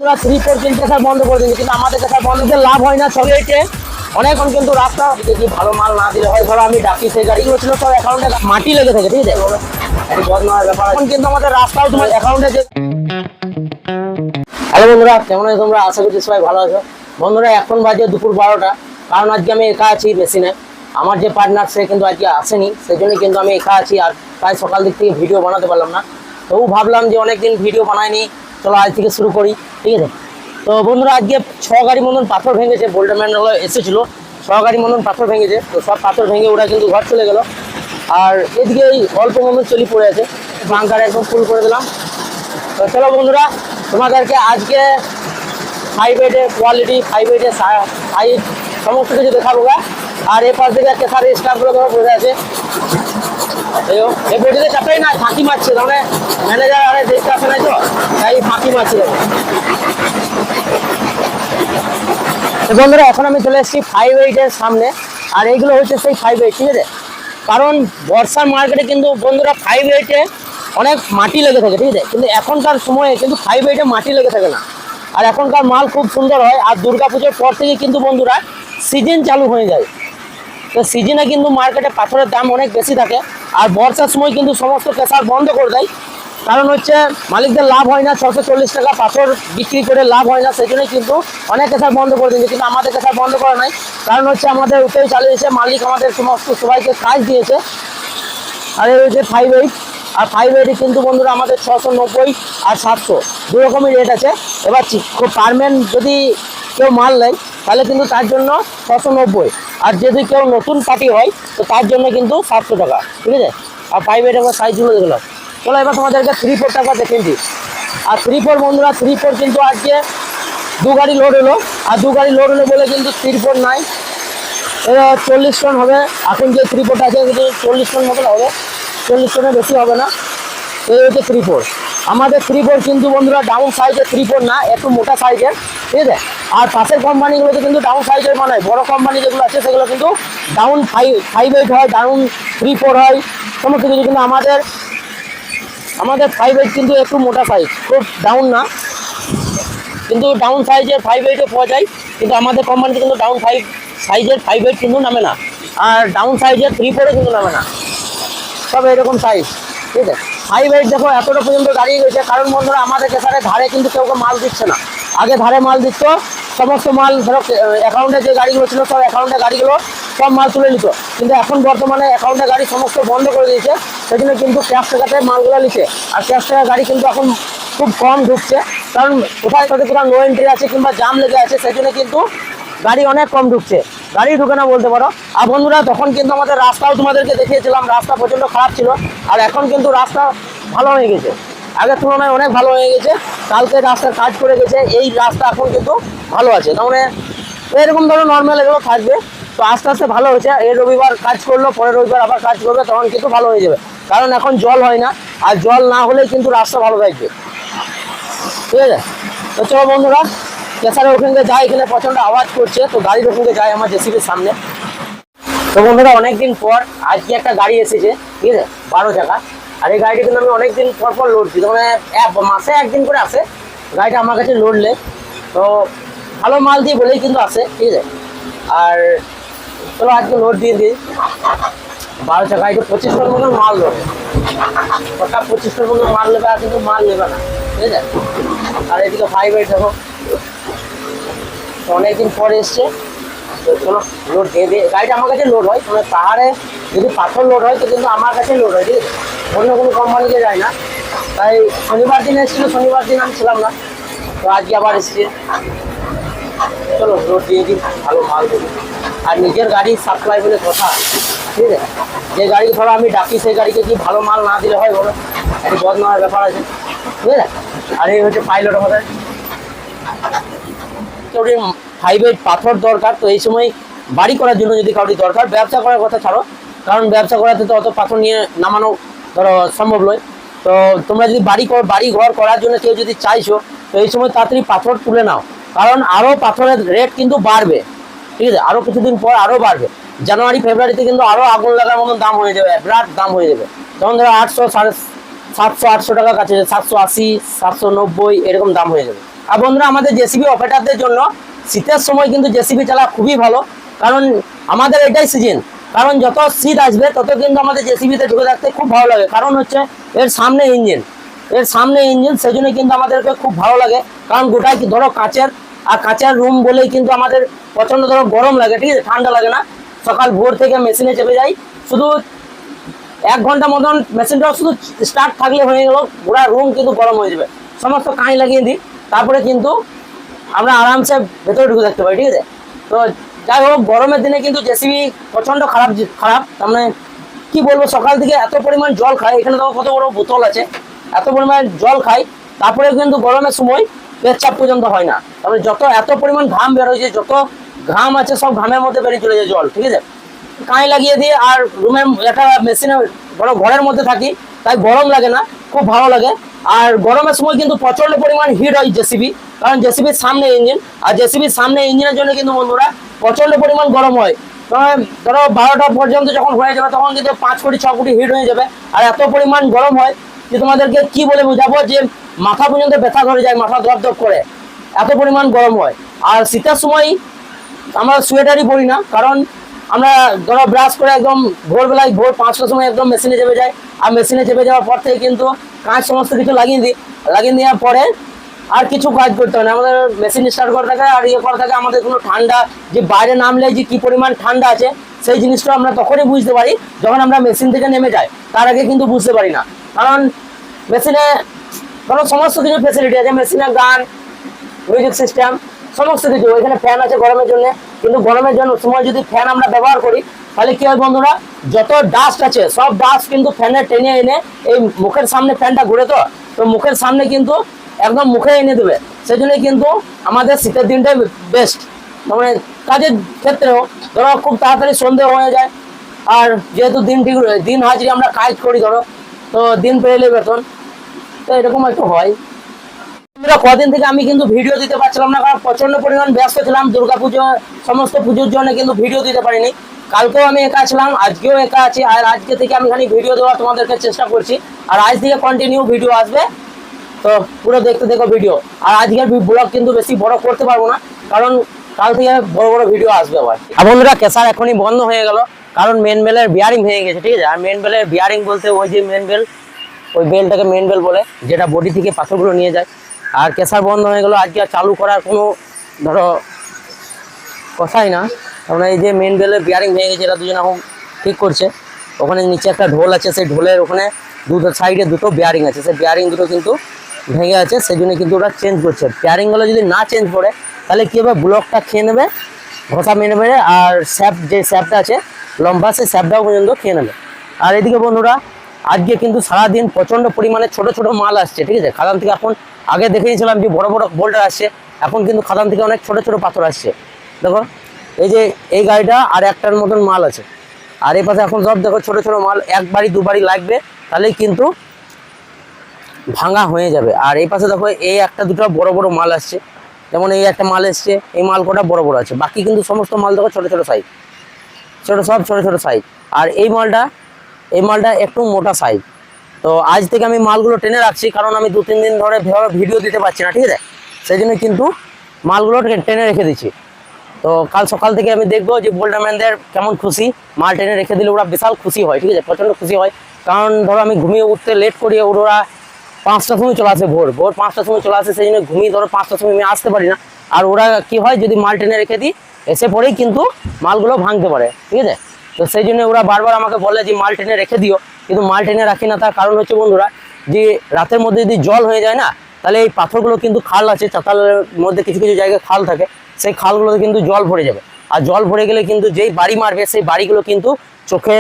3-4 কিন্তু স্যার বন্ধ করে দিয়েছে, কিন্তু আমাদের স্যার বন্ধ করতে লাভ হয় না। সবই এসে অনেকক্ষণ কিন্তু রাস্তা যদি ভালো মাল না দিলে হয়, ধরো আমি ডাকি সেই গাড়িগুলো ছিল সব অ্যাকাউন্টে মাটি লেগে থাকে, ঠিক আছে, বদনার ব্যাপার। এখন কিন্তু আমাদের রাস্তাও তোমার অ্যাকাউন্টে যে। হ্যালো বন্ধুরা, কেমন আছো তোমরা? আশা করছি সবাই ভালো আছো। বন্ধুরা এখন বাজে দুপুর 12টা, কারণ আজকে আমি একা আছি মেশিনে। আমার যে পার্টনার সে কিন্তু আজকে আসেনি, সেই জন্য কিন্তু আমি একা আছি। আর প্রায় সকাল দিক থেকে ভিডিও বানাতে পারলাম না। তবু ভাবলাম যে অনেকদিন ভিডিও বানাইনি, চলো আজ থেকে শুরু করি, ঠিক আছে। তো বন্ধুরা আজকে 6 গাড়ি মতন পাথর ভেঙেছে, বোল্ডার ম্যানগুলো এসেছিল, 6 গাড়ি মতন পাথর ভেঙেছে। তো সব পাথর ভেঙে ওরা কিন্তু ঘর চলে গেল। আর এদিকে এই অল্প মতন চলি পড়ে আছে, বাঙ্কার একদম ফুল করে দিলাম। তো চলো বন্ধুরা, তোমাদেরকে আজকে 5-8-এর কোয়ালিটি, 5-8-এর সাইজ সমস্ত কিছু দেখাবো। আর এ পাশ থেকে কেসারের স্টাফগুলো ধরো বসে আছে, এই বডিতে চাপটাই না ফাঁকি মারছে, তাহলে ম্যানেজার আরে দেখতে আসে নাই, তো তাই ফাঁকি মারছে। বন্ধুরা এখন আমি চলে এসেছি 5-8-এর সামনে, আর এইগুলো হচ্ছে সেই 5-8, ঠিক আছে। কারণ বর্ষার মার্কেটে কিন্তু বন্ধুরা 5-8-এ অনেক মাটি লেগে থাকে, ঠিক আছে, কিন্তু এখনকার সময়ে কিন্তু 5-8-এ মাটি লেগে থাকে না। আর এখনকার মাল খুব সুন্দর হয়। আর দুর্গাপুজোর পর থেকে কিন্তু বন্ধুরা সিজন চালু হয়ে যায়। তো সিজনে কিন্তু মার্কেটে পাথরের দাম অনেক বেশি থাকে। আর বর্ষার সময় কিন্তু সমস্ত কেসার বন্ধ করে দেয়, কারণ হচ্ছে মালিকদের লাভ হয় না। 640 টাকা পাথর বিক্রি করে লাভ হয় না, সেই জন্যই কিন্তু অনেক কেসার বন্ধ করে দিয়েছে। কিন্তু আমাদের কেসার বন্ধ করা নাই, কারণ হচ্ছে আমাদের উঠেই চালিয়েছে মালিক, আমাদের সমস্ত সবাইকে কাজ দিয়েছে। আর এই হচ্ছে 5-8। আর 5-8 কিন্তু বন্ধুরা আমাদের 690 আর 700 দু রকমই রেট আছে। এবার খুব পারমেন্ট যদি কেউ মাল নেয় তাহলে কিন্তু তার জন্য 690, আর যদি কেউ নতুন পার্টি হয় তো তার জন্য কিন্তু 700 টাকা, ঠিক আছে। আর 5-8 এবার সাইজগুলো দেখলাম। চলো এবার তোমাদেরকে 3-4 টাকা দেখে দিই। আর 3-4 বন্ধুরা 3-4 কিন্তু আজকে 2 গাড়ি লোড হলো। আর 2 গাড়ি লোড হলো বলে কিন্তু 3-4 নাই। এরা 40 টন হবে। এখন যে 3-4টা আছে কিন্তু 40 টন মতন হবে, 40 টনের বেশি হবে না। এই হচ্ছে 3-4। আমাদের 3-4 কিন্তু বন্ধুরা ডাউন সাইজের 3-4 না, একটু মোটা সাইজের, ঠিক আছে। আর পাশের কোম্পানিগুলোতে কিন্তু ডাউন সাইজের বানায়, বড় কোম্পানি যেগুলো আছে সেগুলো কিন্তু ডাউন 5-8 হয়, ডাউন 3-4 হয়, সমস্ত কিছু। কিন্তু আমাদের 5-8 কিন্তু একটু মোটা সাইজ, খুব ডাউন না, কিন্তু ডাউন সাইজের 5-8ও পাওয়া যায়। কিন্তু আমাদের কোম্পানিতে কিন্তু ডাউন সাইজের 5-8 কিন্তু নামে না, আর ডাউন সাইজের 3-4ও কিন্তু নামে না, সব এরকম সাইজ, ঠিক আছে। 5-8 দেখো এতটা পর্যন্ত দাঁড়িয়ে গেছে, কারণ বন্ধুরা আমাদের কেসারে ধারে কিন্তু কেউ মাল দিচ্ছে না। আগে ধারে মাল দিত, সমস্ত মাল ধরো অ্যাকাউন্টে যে গাড়িগুলো ছিল সব অ্যাকাউন্টে গাড়িগুলো সব মাল তুলে নিত। কিন্তু এখন বর্তমানে অ্যাকাউন্টে গাড়ি সমস্ত বন্ধ করে দিয়েছে, সেই জন্য কিন্তু ক্যাশ টাকাতে মালগুলো নিচ্ছে। আর ক্যাশ টাকা গাড়ি কিন্তু এখন খুব কম ঢুকছে, কারণ কোথায় কোথাও নো এন্ট্রি আছে কিংবা জাম লেগে আছে, সেই জন্য কিন্তু গাড়ি অনেক কম ঢুকছে, গাড়ি ঢুকে না বলতে পারো। আর বন্ধুরা তখন কিন্তু আমাদের রাস্তাও তোমাদেরকে দেখিয়েছিলাম, রাস্তা প্রচণ্ড খারাপ ছিল। আর এখন কিন্তু রাস্তা ভালো হয়ে গেছে, আগের তুলনায় অনেক ভালো হয়ে গেছে। কালকে রাস্তার কাজ করে গেছে, এই রাস্তা এখন কিন্তু ভালো আছে। তার মানে এরকম ধরো নর্মাল এগুলো থাকবে, তো আস্তে আস্তে ভালো হয়েছে। এই রবিবার কাজ করলো, পরের রবিবার আবার কাজ করবে, তখন কিন্তু ভালো হয়ে যাবে। কারণ এখন জল হয় না, আর জল না হলেই কিন্তু রাস্তা ভালো থাকবে, ঠিক আছে। তো চলো বন্ধুরা, কেসারের ওখানে যাই, এখানে প্রচণ্ড আওয়াজ করছে, তো গাড়ির ওখানে যাই আমার জেসিবির সামনে। তো বন্ধুরা অনেকদিন পর আজকে একটা গাড়ি এসেছে, ঠিক আছে, 12 চাকা। আর এই গাড়িটা কিন্তু আমি অনেকদিন পর লোডছি, মানে মাসে একদিন করে আসে গাড়িটা আমার কাছে লোডলে। তো ভালো মাল দিয়ে বলেই কিন্তু আসে, ঠিক আছে। আর চলো আজকে লোড দিয়ে দিই 12 চাকা, এটা 25 টন মতন মাল দেবে, ওটা 25 টন মতন মাল নেবে, আর কিন্তু মাল নেবে না, ঠিক আছে। আর এদিকে 5-8 দেখো অনেকদিন পরে এসছে। তো চলো লোড দিয়ে দিয়ে, গাড়িটা আমার কাছে লোড হয়, মানে পাহাড়ে যদি পাথর লোড হয় তো কিন্তু আমার কাছে লোড হয়, ঠিক আছে, অন্য কোনো কোম্পানিতে যায় না। তাই শনিবার দিন এসেছিলো, শনিবার দিন আমি ছিলাম না, তো আজকে আবার এসছে। চলো লোড দিয়ে দিই, ভালো মাল দেবো। আর নিজের গাড়ি সাপ্লাই বলে কথা, ঠিক আছে। যে গাড়ি ধরো আমি ডাকি সেই গাড়িকে কি ভালো মাল না দিলে হয় বলো, একটু বদনার ব্যাপার আছে, ঠিক আছে। আর এই হচ্ছে পাইলট আমাদের। 5-8 পাথর দরকার, তো এই সময় বাড়ি করার জন্য যদি কাউরি দরকার, ব্যবসা করার কথা ছাড়ো, কারণ ব্যবসা করাতে তো অত পাথর নিয়ে নামানো ধরো সম্ভব নয়। তো তোমরা যদি বাড়ি ঘর করার জন্য কেউ যদি চাইছো, তো এই সময় তাড়াতাড়ি পাথর তুলে নাও, কারণ আরও পাথরের রেট কিন্তু বাড়বে, ঠিক আছে। আরও কিছুদিন পর আরও বাড়বে, জানুয়ারি ফেব্রুয়ারিতে কিন্তু আরও আগুন লাগার মতন দাম হয়ে যাবে, বিরাট দাম হয়ে যাবে। তখন ধরো 800, 750, 800 টাকার কাছে, 780, 790 এরকম দাম হয়ে যাবে। আর বন্ধুরা আমাদের জেসিবি অপারেটরদের জন্য শীতের সময় কিন্তু জেসিবি চালা খুবই ভালো, কারণ আমাদের এটাই সিজন। কারণ যত শীত আসবে তত কিন্তু আমাদের জেসিবিতে ঢুকে থাকতে খুব ভালো লাগে, কারণ হচ্ছে এর সামনে ইঞ্জিন, সেই জন্য কিন্তু আমাদেরকে খুব ভালো লাগে। কারণ গোটাই ধরো কাঁচের রুম বলেই কিন্তু আমাদের প্রচন্ড ধরো গরম লাগে, ঠিক আছে, ঠান্ডা লাগে না। সকাল ভোর থেকে মেশিনে চেপে যাই, শুধু 1 ঘন্টা মতন মেশিনটা শুধু স্টার্ট থাকলে হয়ে গেল, গোটা রুম কিন্তু গরম হয়ে যাবে। সমস্ত কাঁচ লাগিয়ে দিই, তারপরে কিন্তু আমরা আরামসে ভেতরে ঢুকে থাকতে পারি, ঠিক আছে। তো যাই হোক, গরমের দিনে কিন্তু জেসিবি প্রচন্ড খারাপ। তার মানে কি বলবো, সকাল থেকে এত পরিমাণ জল খায়, এখানে দেখো কত বড় বোতল আছে, এত পরিমাণ জল খাই, তারপরে কিন্তু গরমের সময় পেচ্ছাপ পর্যন্ত হয় না। তারপরে এত পরিমাণ ঘাম বেরোয়, যত ঘাম আছে সব ঘামের মধ্যে বেরিয়ে চলে যায় জল, ঠিক আছে। কাঁই লাগিয়ে দিয়ে আর রুমের একটা মেশিনে ঘরের মধ্যে থাকি, তাই গরম লাগে না, খুব ভালো লাগে। আর গরমের সময় কিন্তু প্রচন্ড পরিমাণ হিট হয় জেসিবি, কারণ জেসিবির সামনে ইঞ্জিন, আর জেসিবির সামনে ইঞ্জিনের জন্য কিন্তু বন্ধুরা প্রচন্ড পরিমাণ গরম হয়। ধরো 12টা পর্যন্ত যখন হয়ে যাবে তখন কিন্তু 5 কোটি 6 কোটি হিট হয়ে যাবে, আর এত পরিমাণ গরম হয় যে তোমাদেরকে কি বলে বোঝাবো, যে মাথা পর্যন্ত ব্যথা ধরে যায়, মাথা ধপ করে, এত পরিমাণ গরম হয়। আর শীতের সময় আমরা সোয়েটারই পরি না, কারণ আমরা ধরো ব্রাশ করে একদম ভোর 5টার সময় একদম মেশিনে চেপে যাই, আর মেশিনে চেপে যাওয়ার পর থেকে কিন্তু কাঁচ সমস্ত কিছু লাগিয়ে দেওয়ার পরে আর কিছু কাজ করতে হয় না, আমাদের মেশিন স্টার্ট করা থাকে আর করা থাকে। আমাদের কোনো ঠান্ডা, যে বাইরে নামলে যে কি পরিমাণ ঠান্ডা আছে, সেই জিনিসটা আমরা তখনই বুঝতে পারি যখন আমরা মেশিন থেকে নেমে যাই, তার আগে কিন্তু বুঝতে পারি না। কারণ মেশিনে ধরো সমস্ত কিছু ফেসিলিটি আছে, মেশিনে গান, মিউজিক সিস্টেম, সমস্ত কিছু। এখানে ফ্যান আছে গরমের জন্য, কিন্তু গরমের জন্য সময় যদি ফ্যান আমরা ব্যবহার করি, তাহলে কি হয় বন্ধুরা, যত ডাস্ট আছে সব ডাস্ট কিন্তু ফ্যানে টেনে এনে এই মুখের সামনে ফ্যানটা ঘুরে, তো মুখের সামনে কিন্তু একদম মুখে এনে দেবে। সেই জন্য কিন্তু আমাদের শীতের দিনটাই বেস্ট, মানে কাজের ক্ষেত্রেও ধরো খুব তাড়াতাড়ি সন্ধে হয়ে যায়, আর যেহেতু দিন হাজিরি আমরা কাজ করি ধরো, তো দিন পেলে বেতন, তো এরকম একটু হয়। কদিন থেকে আমি কিন্তু ভিডিও দিতে পারছিলাম না, কারণ প্রচন্ড পরিমাণ ব্যস্ত ছিলাম। দুর্গাপুজো সমস্ত পুজোর জন্য কিন্তু ভিডিও দিতে পারিনি। কালকেও আমি একা ছিলাম, আজকেও একা আছি, আর আজকে থেকে আমি খালি ভিডিও দেওয়ার তোমাদেরকে চেষ্টা করছি, আর আজ থেকে কন্টিনিউ ভিডিও আসবে, তো পুরো দেখতে দেখো ভিডিও। আর আজকের ব্লগ কিন্তু বেশি বড় করতে পারবো না, কারণ কাল থেকে বড় বড় ভিডিও আসবে আবার। আর বন্ধুরা কেসার এখনই বন্ধ হয়ে গেল, কারণ মেন বেলের বিয়ারিং ভেঙে গেছে, ঠিক আছে। আর মেন বেলের বিয়ারিং বলতে ওই যে মেন বেল, ওই বেলটাকে মেন বেল বলে, যেটা বডি থেকে পাথরগুলো নিয়ে যায়। আর কেসার বন্ধ হয়ে গেল, আজকে আর চালু করার কোনো ধরো কথাই না। কারণ এই যে মেন বেলের বিয়ারিং ভেঙে গেছে, এটা দুজন এখন ঠিক করছে। ওখানে নিচে একটা ঢোল আছে, সেই ঢোলের ওখানে সাইডে দুটো বিয়ারিং আছে, সেই বিয়ারিং দুটো কিন্তু ভেঙে আছে, সেই জন্য কিন্তু ওরা চেঞ্জ করছে। বিয়ারিংগুলো যদি না চেঞ্জ করে তাহলে কী হবে, ব্লকটা খেয়ে নেবে, ঘষা মেরে, আর যে স্যাপটা আছে লম্বা, সেই স্যাপটাও পর্যন্ত খেয়ে নেবে। আর এদিকে বন্ধুরা আজকে কিন্তু সারাদিন প্রচণ্ড পরিমাণে ছোট ছোট মাল আসছে, ঠিক আছে। খাদান থেকে এখন আগে দেখেছিলাম যে বড় বড় বোল্ডার আসছে, এখন কিন্তু খাদান থেকে অনেক ছোট ছোট পাথর আসছে। দেখো এই যে এই গাড়িটা আর একটার মতন মাল আছে, আর এই পাশে এখন সব দেখো ছোট ছোট মাল, 1 বাড়ি 2 বাড়ি লাগবে, তাহলেই কিন্তু ভাঙা হয়ে যাবে। আর এই পাশে দেখো এই একটা দুটো বড় বড় মাল আসছে, যেমন এই একটা মাল এসছে, এই মাল কটা বড় বড় আছে, বাকি কিন্তু সমস্ত মাল দেখো ছোট ছোট সাইজ, সব ছোট ছোট সাইজ। আর এই মালটা একটু মোটা সাইজ। তো আজ থেকে আমি মালগুলো টেনে রাখছি, কারণ আমি 2-3 দিন ধরে ভিডিও দিতে পারছি না, ঠিক আছে। সেই জন্য কিন্তু মালগুলো টেনে রেখে দিচ্ছি। তো কাল সকাল থেকে আমি দেখবো যে বোল্ডারম্যানদের কেমন খুশি, মাল টেনে রেখে দিলে ওরা বিশাল খুশি হয়, ঠিক আছে, প্রচণ্ড খুশি হয়। কারণ ধরো আমি ঘুমিয়ে উঠতে লেট করি, ওরা 5টার সময় চলে আসে, ভোর 5টার সময় চলে আসে, সেই জন্য ঘুমিয়ে ধরো 5টার সময় আমি আসতে পারি না। আর ওরা কি হয়, যদি মাল টেনে রেখে দিই, এসে পরেই কিন্তু মালগুলো ভাঙতে পারে, ঠিক আছে। তো সেই জন্য ওরা বারবার আমাকে বলে যে মাল টেনে রেখে দিও, কিন্তু মাল টেনে রাখি না। তার কারণ হচ্ছে বন্ধুরা, যে রাতের মধ্যে যদি জল হয়ে যায় না, তাহলে এই পাথরগুলো কিন্তু খাল আছে, চাতালের মধ্যে কিছু কিছু জায়গায় খাল থাকে, সেই খালগুলোতে কিন্তু জল ভরে যাবে। আর জল ভরে গেলে কিন্তু যেই বাড়ি মারবে, সেই বাড়িগুলো কিন্তু চোখে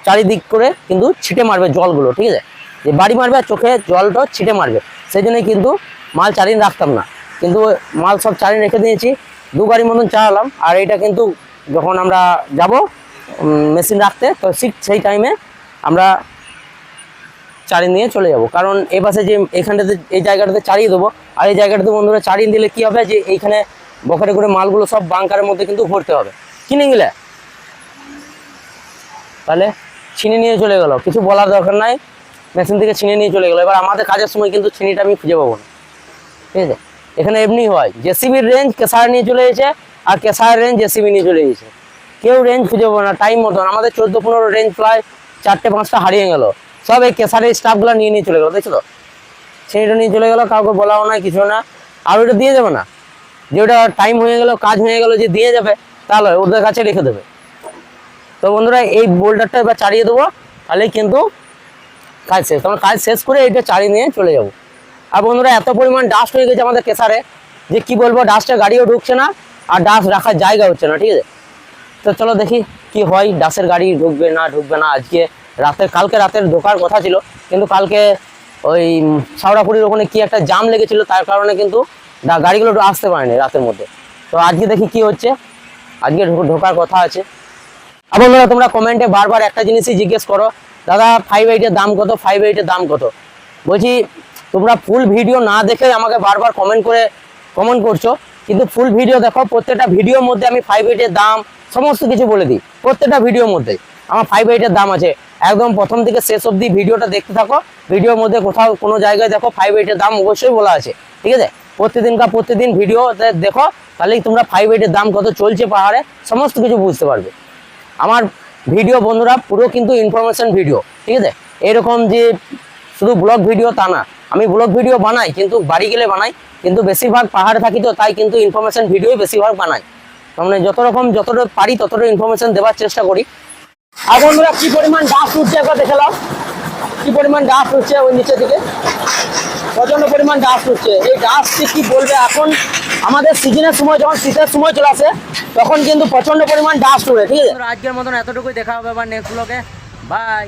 চারিদিক করে কিন্তু ছিটে মারবে জলগুলো, ঠিক আছে। যে বাড়ি মারবে আর চোখে জলটা ছিটে মারবে, সেই জন্যই কিন্তু মাল চারিন রাখতাম না, কিন্তু মাল সব চারিন রেখে দিয়েছি। 2 গাড়ি মতন চালালাম। আর এইটা কিন্তু যখন আমরা যাব মেশিন রাখতে, তো সেই টাইমে আমরা চারিন নিয়ে চলে যাব। কারণ এই পাশে যে এইখানটাতে এই জায়গাটাতে চারিয়ে দেবো, আর এই জায়গাটাতে বন্ধুরা চারিয়ে দিলে কি হবে, যে এইখানে বখাটে করে মালগুলো সব বাংকারের মধ্যে কিন্তু ভরতে হবে। কিনে গেলে তাহলে ছিনে নিয়ে চলে গেল, কিছু বলার দরকার নাই, মেশিন থেকে ছিনে নিয়ে চলে গেলো। এবার আমাদের কাজের সময় কিন্তু ছিনিটা আমি খুঁজে পাবো না, ঠিক আছে। এখানে এমনি হয়, জেসিবির রেঞ্জ কেশার নিয়ে চলে এসেছে আর কেশার রেঞ্জ জেসিবি নিয়ে চলে গেছে, কেউ রেঞ্জ খুঁজে পাবে না টাইম মতন। আমাদের 14-15 রেঞ্জ প্রায় 4টে-5টা হারিয়ে গেল, সব এই কেশারের স্টাফগুলো নিয়ে নিয়ে চলে গেলো, দেখছো তো, সেইটা নিয়ে চলে গেলো, কাউকে বলাও না কিছু না। আর ওটা দিয়ে যাবে না, যে ওটা টাইম হয়ে গেল, কাজ হয়ে গেল, যে দিয়ে যাবে তাহলে ওদের কাছে রেখে দেবে। তো বন্ধুরা এই বোল্ডারটা এবার চালিয়ে দেবো, তাহলেই কিন্তু কাজ শেষ। তোমরা কাজ শেষ করে এইটা চালিয়ে নিয়ে চলে যাবো। আর বন্ধুরা এত পরিমাণ ডাস্ট হয়ে গেছে আমাদের কেশারে, যে কি বলবো, ডাস্টে গাড়িও ঢুকছে না আর ডাস্ট রাখার জায়গা হচ্ছে না, ঠিক আছে। তো চলো দেখি কি হয়, ডাস্টের গাড়ি ঢুকবে না ঢুকবে না। আজকে কালকে রাতের ঢোকার কথা ছিল, কিন্তু কালকে ওই শাওড়াপুরির ওখানে কি একটা জাম লেগেছিল, তার কারণে কিন্তু গাড়িগুলো আসতে পারেনি রাতের মধ্যে। তো আজকে দেখি কি হচ্ছে, আজকে ঢোকার কথা আছে। আর বন্ধুরা তোমরা কমেন্টে বারবার একটা জিনিসই জিজ্ঞেস করো, দাদা 5.8 এর দাম কত, 5.8 এর দাম কত। বলছি তোমরা ফুল ভিডিও না দেখে আমাকে বারবার কমেন্ট করছো, কিন্তু ফুল ভিডিও দেখো। প্রত্যেকটা ভিডিওর মধ্যে আমি 5.8 এর দাম সমস্ত কিছু বলে দিই, প্রত্যেকটা ভিডিওর মধ্যে আমার 5.8 এর দাম আছে। একদম প্রথম থেকে শেষ অবধি ভিডিওটা দেখতে থাকো, ভিডিওর মধ্যে কোথাও কোনো জায়গায় দেখো 5.8 এর দাম অবশ্যই বলা আছে, ঠিক আছে। প্রতিদিন ভিডিও দেখো, তাহলেই তোমরা 5.8 এর দাম কত চলছে পাহাড়ে সমস্ত কিছু বুঝতে পারবে। আমার ভিডিও বন্ধুরা পুরো কিন্তু ইনফরমেশন ভিডিও, ঠিক আছে। এরকম যে শুধু ব্লগ ভিডিও তা না, আমি ব্লগ ভিডিও বানাই কিন্তু বাড়ি গেলে বানাই, কিন্তু বেশিরভাগ পাহাড়ে থাকি তো তাই কিন্তু ইনফরমেশন ভিডিওই বেশিরভাগ বানাই। মানে যতটা পারি ততটা ইনফরমেশন দেওয়ার চেষ্টা করি। আর বন্ধুরা কি পরিমাণ ডাস্ট উঠছে একবার দেখলাম, কি পরিমাণ ডাস্ট উঠছে ওই নিচের দিকে, প্রচন্ড পরিমাণ ডাস্ট উঠছে। এই ডাস্ট কি বলবে, এখন আমাদের সিজনের সময় যখন শীতের সময় চলে আসে তখন কিন্তু প্রচন্ড পরিমাণ ডাস্ট উঠে, ঠিক আছে। আজকের মতন এতটুকুই, দেখা হবে আবার নেক্সট ব্লগে, বাই।